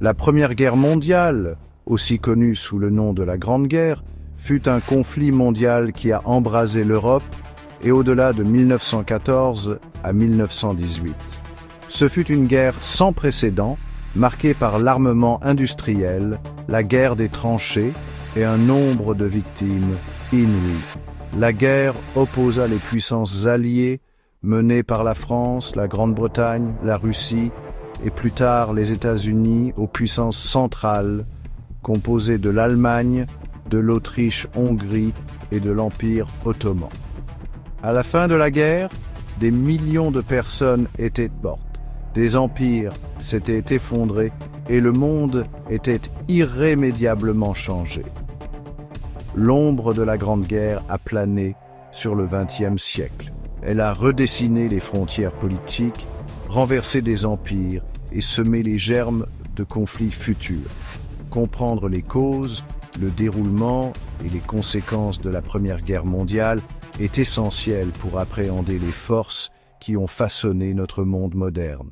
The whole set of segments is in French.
La Première Guerre mondiale, aussi connue sous le nom de la Grande Guerre, fut un conflit mondial qui a embrasé l'Europe et au-delà de 1914 à 1918. Ce fut une guerre sans précédent, marquée par l'armement industriel, la guerre des tranchées et un nombre de victimes inouïes. La guerre opposa les puissances alliées menées par la France, la Grande-Bretagne, la Russie et plus tard les États-Unis aux puissances centrales, composées de l'Allemagne, de l'Autriche-Hongrie et de l'Empire ottoman. À la fin de la guerre, des millions de personnes étaient mortes. Des empires s'étaient effondrés et le monde était irrémédiablement changé. L'ombre de la Grande Guerre a plané sur le XXe siècle. Elle a redessiné les frontières politiques, renversé des empires et semé les germes de conflits futurs. Comprendre les causes, le déroulement et les conséquences de la Première Guerre mondiale est essentiel pour appréhender les forces qui ont façonné notre monde moderne.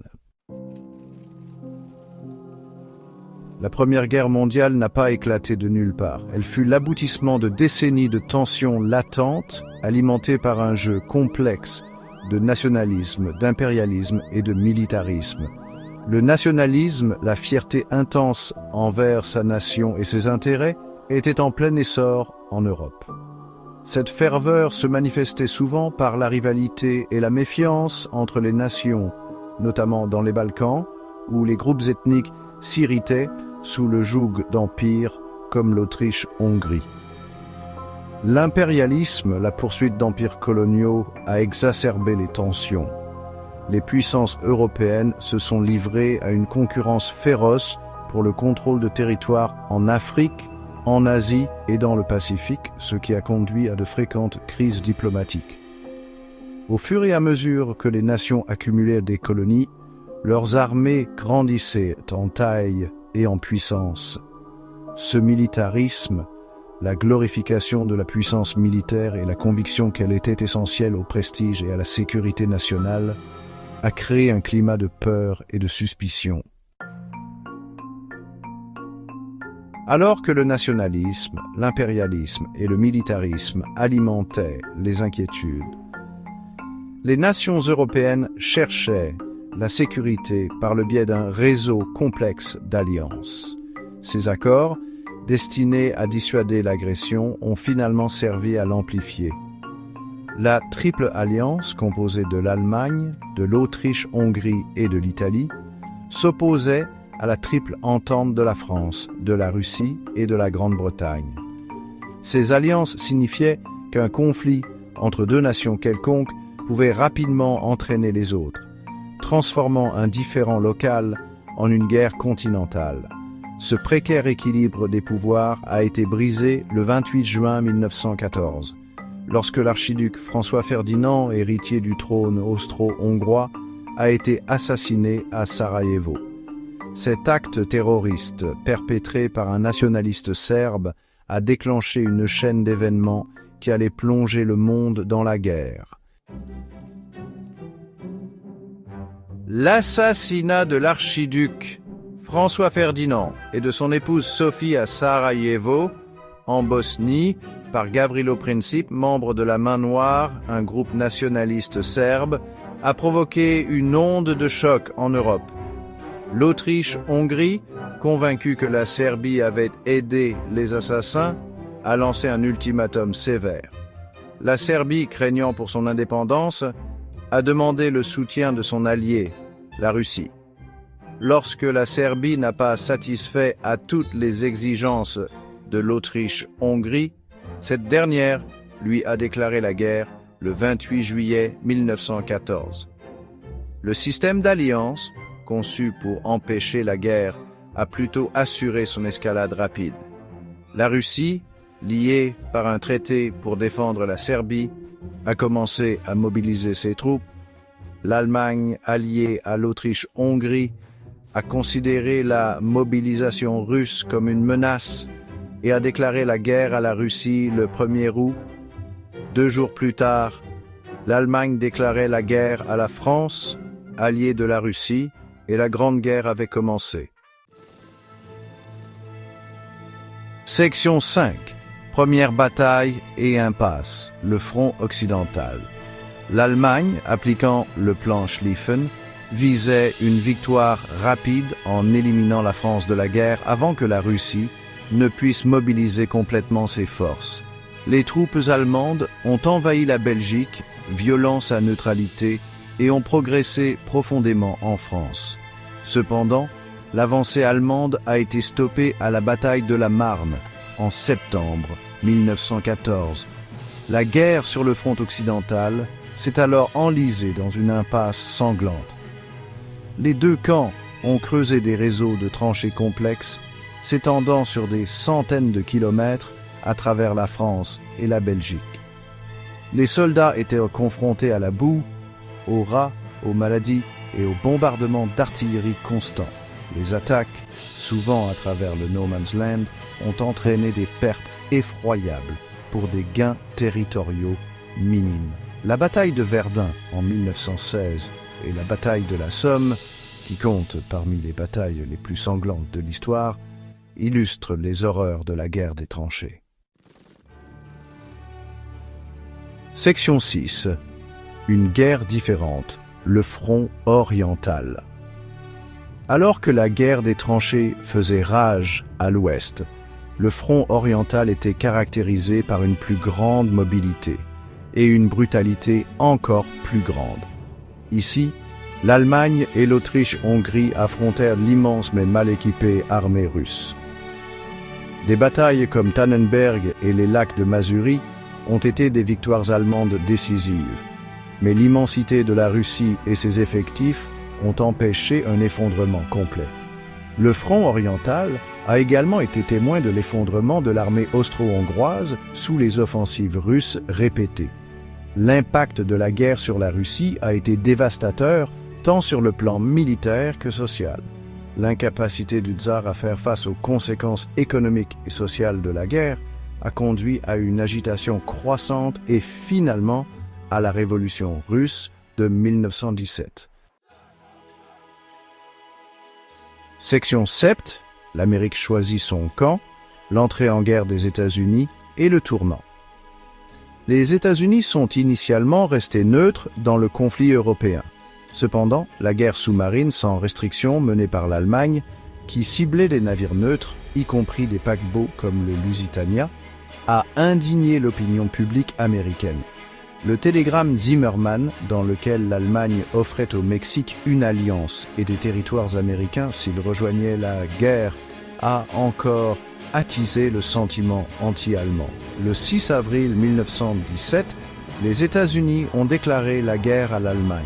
La Première Guerre mondiale n'a pas éclaté de nulle part. Elle fut l'aboutissement de décennies de tensions latentes, alimentées par un jeu complexe de nationalisme, d'impérialisme et de militarisme. Le nationalisme, la fierté intense envers sa nation et ses intérêts, était en plein essor en Europe. Cette ferveur se manifestait souvent par la rivalité et la méfiance entre les nations, notamment dans les Balkans, où les groupes ethniques s'irritaient sous le joug d'empires comme l'Autriche-Hongrie. L'impérialisme, la poursuite d'empires coloniaux, a exacerbé les tensions. Les puissances européennes se sont livrées à une concurrence féroce pour le contrôle de territoires en Afrique, en Asie et dans le Pacifique, ce qui a conduit à de fréquentes crises diplomatiques. Au fur et à mesure que les nations accumulaient des colonies, leurs armées grandissaient en taille et en puissance. Ce militarisme, la glorification de la puissance militaire et la conviction qu'elle était essentielle au prestige et à la sécurité nationale, a créé un climat de peur et de suspicion. Alors que le nationalisme, l'impérialisme et le militarisme alimentaient les inquiétudes, les nations européennes cherchaient la sécurité par le biais d'un réseau complexe d'alliances. Ces accords, destinés à dissuader l'agression, ont finalement servi à l'amplifier. La Triple Alliance, composée de l'Allemagne, de l'Autriche-Hongrie et de l'Italie, s'opposait à la Triple Entente de la France, de la Russie et de la Grande-Bretagne. Ces alliances signifiaient qu'un conflit entre deux nations quelconques pouvait rapidement entraîner les autres, transformant un différend local en une guerre continentale. Ce précaire équilibre des pouvoirs a été brisé le 28 juin 1914, lorsque l'archiduc François Ferdinand, héritier du trône austro-hongrois, a été assassiné à Sarajevo. Cet acte terroriste, perpétré par un nationaliste serbe, a déclenché une chaîne d'événements qui allait plonger le monde dans la guerre. L'assassinat de l'archiduc François Ferdinand et de son épouse Sophie à Sarajevo, en Bosnie, par Gavrilo Princip, membre de la Main Noire, un groupe nationaliste serbe, a provoqué une onde de choc en Europe. L'Autriche-Hongrie, convaincue que la Serbie avait aidé les assassins, a lancé un ultimatum sévère. La Serbie, craignant pour son indépendance, a demandé le soutien de son allié, la Russie. Lorsque la Serbie n'a pas satisfait à toutes les exigences de l'Autriche-Hongrie, cette dernière lui a déclaré la guerre le 28 juillet 1914. Le système d'alliance, conçu pour empêcher la guerre, a plutôt assuré son escalade rapide. La Russie, liée par un traité pour défendre la Serbie, a commencé à mobiliser ses troupes. L'Allemagne, alliée à l'Autriche-Hongrie, a considéré la mobilisation russe comme une menace et a déclaré la guerre à la Russie le 1er août. 2 jours plus tard, l'Allemagne déclarait la guerre à la France, alliée de la Russie, et la Grande Guerre avait commencé. Section 5. Première bataille et impasse, le front occidental. L'Allemagne, appliquant le plan Schlieffen, visait une victoire rapide en éliminant la France de la guerre avant que la Russie ne puisse mobiliser complètement ses forces. Les troupes allemandes ont envahi la Belgique, violant sa neutralité, et ont progressé profondément en France. Cependant, l'avancée allemande a été stoppée à la bataille de la Marne en septembre 1914. La guerre sur le front occidental s'est alors enlisée dans une impasse sanglante. Les deux camps ont creusé des réseaux de tranchées complexes s'étendant sur des centaines de kilomètres à travers la France et la Belgique. Les soldats étaient confrontés à la boue, aux rats, aux maladies et aux bombardements d'artillerie constants. Les attaques, souvent à travers le No Man's Land, ont entraîné des pertes effroyables pour des gains territoriaux minimes. La bataille de Verdun en 1916 et la bataille de la Somme, qui compte parmi les batailles les plus sanglantes de l'histoire, illustrent les horreurs de la guerre des tranchées. Section 6. Une guerre différente, le front oriental. Alors que la guerre des tranchées faisait rage à l'ouest, le front oriental était caractérisé par une plus grande mobilité et une brutalité encore plus grande. Ici, l'Allemagne et l'Autriche-Hongrie affrontèrent l'immense mais mal équipée armée russe. Des batailles comme Tannenberg et les lacs de Mazuri ont été des victoires allemandes décisives, mais l'immensité de la Russie et ses effectifs ont empêché un effondrement complet. Le front oriental a également été témoin de l'effondrement de l'armée austro-hongroise sous les offensives russes répétées. L'impact de la guerre sur la Russie a été dévastateur tant sur le plan militaire que social. L'incapacité du tsar à faire face aux conséquences économiques et sociales de la guerre a conduit à une agitation croissante et finalement à la révolution russe de 1917. Section 7. L'Amérique choisit son camp, l'entrée en guerre des États-Unis et le tournant. Les États-Unis sont initialement restés neutres dans le conflit européen. Cependant, la guerre sous-marine sans restriction menée par l'Allemagne, qui ciblait des navires neutres, y compris des paquebots comme le Lusitania, a indigné l'opinion publique américaine. Le télégramme Zimmermann, dans lequel l'Allemagne offrait au Mexique une alliance et des territoires américains s'il rejoignait la guerre, a encore attisé le sentiment anti-allemand. Le 6 avril 1917, les États-Unis ont déclaré la guerre à l'Allemagne.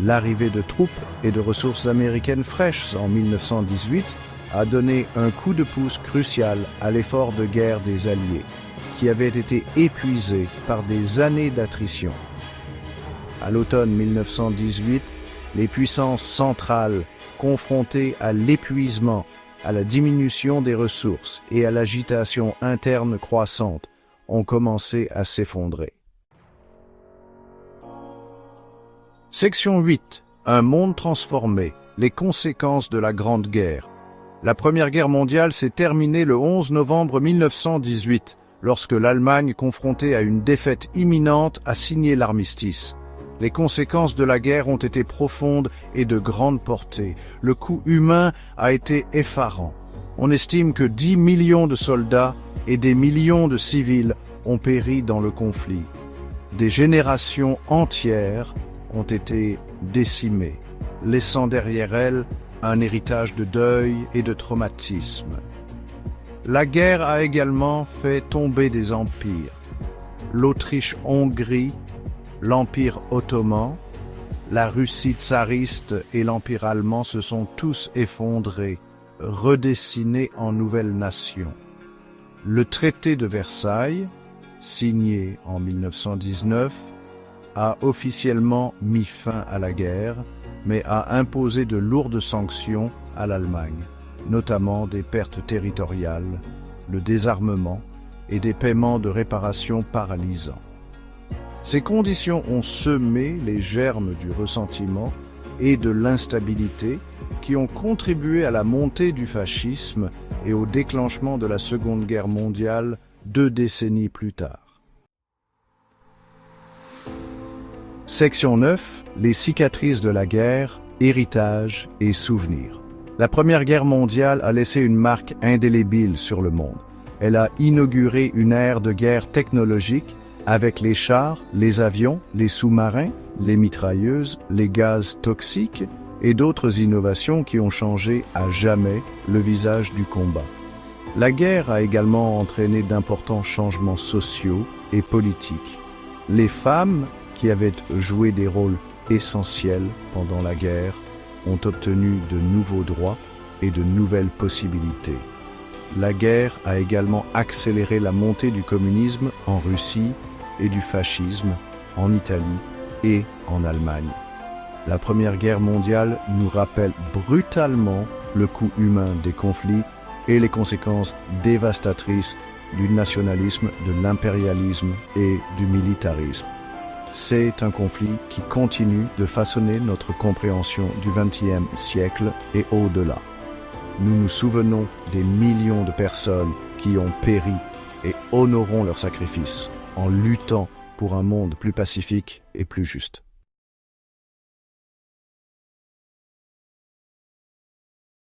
L'arrivée de troupes et de ressources américaines fraîches en 1918 a donné un coup de pouce crucial à l'effort de guerre des Alliés, qui avait été épuisé par des années d'attrition. À l'automne 1918, les puissances centrales, confrontées à l'épuisement, à la diminution des ressources et à l'agitation interne croissante, ont commencé à s'effondrer. Section 8. Un monde transformé. Les conséquences de la Grande Guerre. La Première Guerre mondiale s'est terminée le 11 novembre 1918, lorsque l'Allemagne, confrontée à une défaite imminente, a signé l'armistice. Les conséquences de la guerre ont été profondes et de grande portée. Le coût humain a été effarant. On estime que 10 millions de soldats et des millions de civils ont péri dans le conflit. Des générations entières ont été décimées, laissant derrière elles un héritage de deuil et de traumatisme. La guerre a également fait tomber des empires. L'Autriche-Hongrie, l'Empire ottoman, la Russie tsariste et l'Empire allemand se sont tous effondrés, redessinés en nouvelles nations. Le traité de Versailles, signé en 1919, a officiellement mis fin à la guerre, mais a imposé de lourdes sanctions à l'Allemagne, notamment des pertes territoriales, le désarmement et des paiements de réparation paralysants. Ces conditions ont semé les germes du ressentiment et de l'instabilité qui ont contribué à la montée du fascisme et au déclenchement de la Seconde Guerre mondiale 2 décennies plus tard. Section 9. Les cicatrices de la guerre, héritage et souvenirs. La Première Guerre mondiale a laissé une marque indélébile sur le monde. Elle a inauguré une ère de guerre technologique avec les chars, les avions, les sous-marins, les mitrailleuses, les gaz toxiques et d'autres innovations qui ont changé à jamais le visage du combat. La guerre a également entraîné d'importants changements sociaux et politiques. Les femmes, qui avaient joué des rôles essentiels pendant la guerre, ont obtenu de nouveaux droits et de nouvelles possibilités. La guerre a également accéléré la montée du communisme en Russie et du fascisme en Italie et en Allemagne. La Première Guerre mondiale nous rappelle brutalement le coût humain des conflits et les conséquences dévastatrices du nationalisme, de l'impérialisme et du militarisme. C'est un conflit qui continue de façonner notre compréhension du XXe siècle et au-delà. Nous nous souvenons des millions de personnes qui ont péri et honorons leur sacrifice en luttant pour un monde plus pacifique et plus juste.